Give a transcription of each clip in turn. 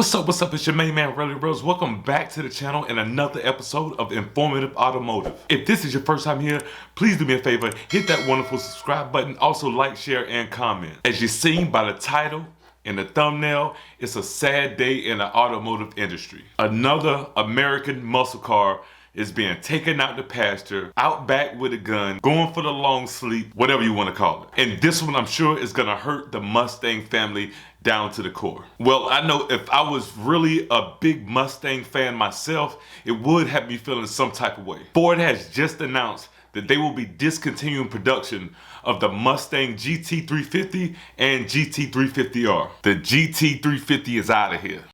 What's up, it's your main man, Relly Rose. Welcome back to the channel and another episode of Informative Automotive. If this is your first time here, please do me a favor, hit that wonderful subscribe button, also like, share, and comment. As you've seen by the title and the thumbnail, it's a sad day in the automotive industry. Another American muscle car is being taken out to pasture, out back with a gun, going for the long sleep, whatever you want to call it. And this one, I'm sure, is gonna hurt the Mustang family down to the core. Well, I know if I was really a big Mustang fan myself, it would have me feeling some type of way. Ford has just announced that they will be discontinuing production of the Mustang GT350 and GT350R. The GT350 is out of here.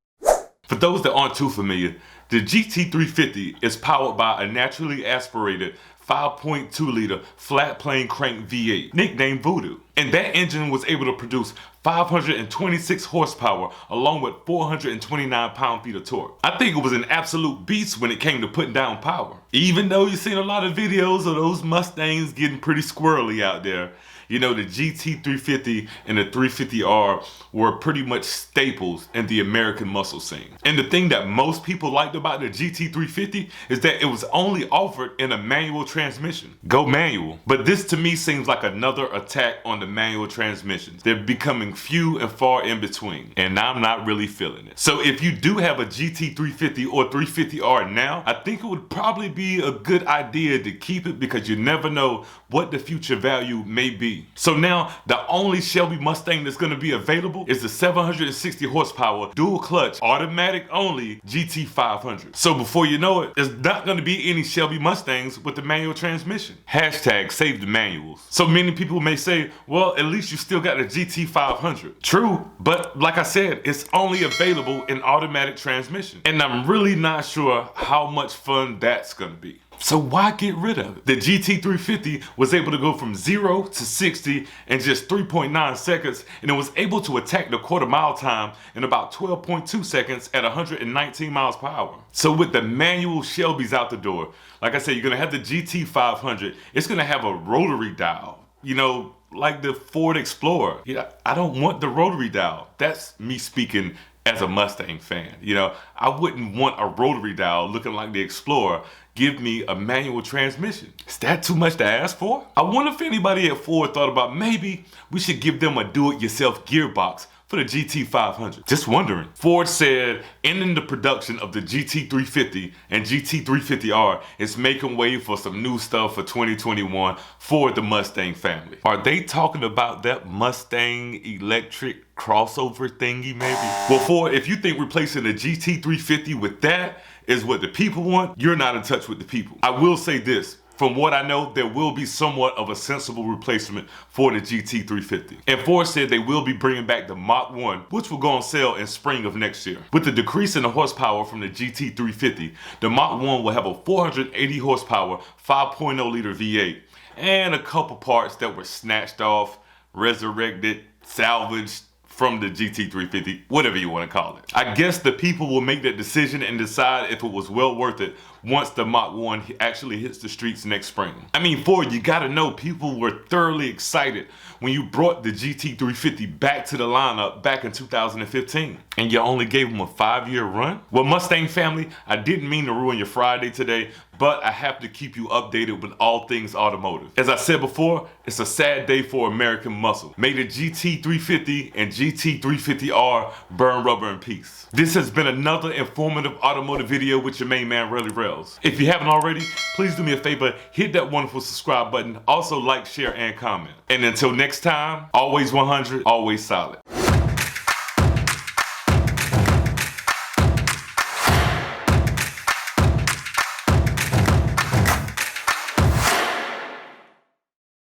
For those that aren't too familiar, the GT350 is powered by a naturally aspirated 5.2 liter flat plane crank V8, nicknamed Voodoo. And that engine was able to produce 526 horsepower along with 429 pound-feet of torque. I think it was an absolute beast when it came to putting down power. Even though you've seen a lot of videos of those Mustangs getting pretty squirrely out there, you know, the GT350 and the 350R were pretty much staples in the American muscle scene. And the thing that most people liked about the GT350 is that it was only offered in a manual transmission. Go manual. But this to me seems like another attack on the manual transmissions. They're becoming few and far in between, and I'm not really feeling it. So if you do have a GT350 or 350R now, I think it would probably be a good idea to keep it because you never know what the future value may be. So now the only Shelby Mustang that's going to be available is the 760 horsepower dual clutch automatic only GT500. So before you know it, there's not going to be any Shelby Mustangs with the manual transmission. Hashtag save the manuals. So many people may say, well, at least you still got the GT500. True, but like I said, it's only available in automatic transmission. And I'm really not sure how much fun that's going to be. So why get rid of it? The GT350 was able to go from 0 to 60 in just 3.9 seconds, and it was able to attack the quarter-mile time in about 12.2 seconds at 119 miles per hour. So with the manual Shelbys out the door, like I said, you're gonna have the GT500. It's gonna have a rotary dial, you know, like the Ford Explorer. Yeah, I don't want the rotary dial. That's me speaking as a Mustang fan. You know, I wouldn't want a rotary dial looking like the Explorer. Give me a manual transmission. Is that too much to ask for? I wonder if anybody at Ford thought about maybe we should give them a do-it-yourself gearbox for the GT500. Just wondering. Ford said ending the production of the GT350 and GT350R is making way for some new stuff for 2021 for the Mustang family. Are they talking about that Mustang electric crossover thingy maybe? Well, Ford, if you think replacing the GT350 with that is what the people want, you're not in touch with the people. I will say this. From what I know, there will be somewhat of a sensible replacement for the GT350. And Ford said they will be bringing back the Mach 1, which will go on sale in spring of next year. With the decrease in the horsepower from the GT350, the Mach 1 will have a 480 horsepower 5.0 liter V8 and a couple parts that were snatched off, resurrected, salvaged from the GT350, whatever you want to call it. I guess the people will make that decision and decide if it was well worth it once the Mach 1 actually hits the streets next spring. I mean, Ford, you gotta know people were thoroughly excited when you brought the GT350 back to the lineup back in 2015, and you only gave them a 5-year run? Well, Mustang family, I didn't mean to ruin your Friday today, but I have to keep you updated with all things automotive. As I said before, it's a sad day for American muscle. May the GT350 and GT350R burn rubber in peace. This has been another informative automotive video with your main man, Relly Rails. If you haven't already, please do me a favor, hit that wonderful subscribe button, also like, share, and comment. And until next time, always 100, always solid.